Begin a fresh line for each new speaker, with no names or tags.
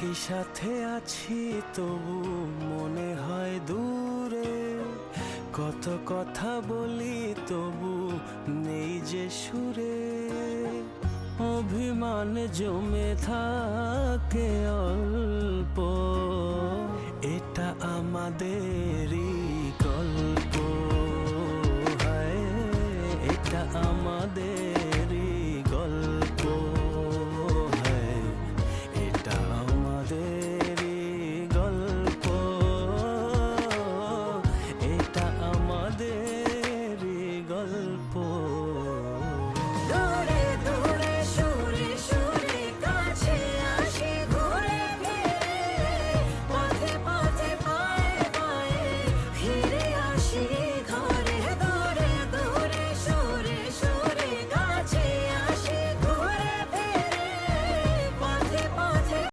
একই সাথে আছি তবু মনে হয় দূরে, কত কথা বলি তবু নেই যে সুরে। অভিমান জমে থাকে অল্প, এটা আমাদের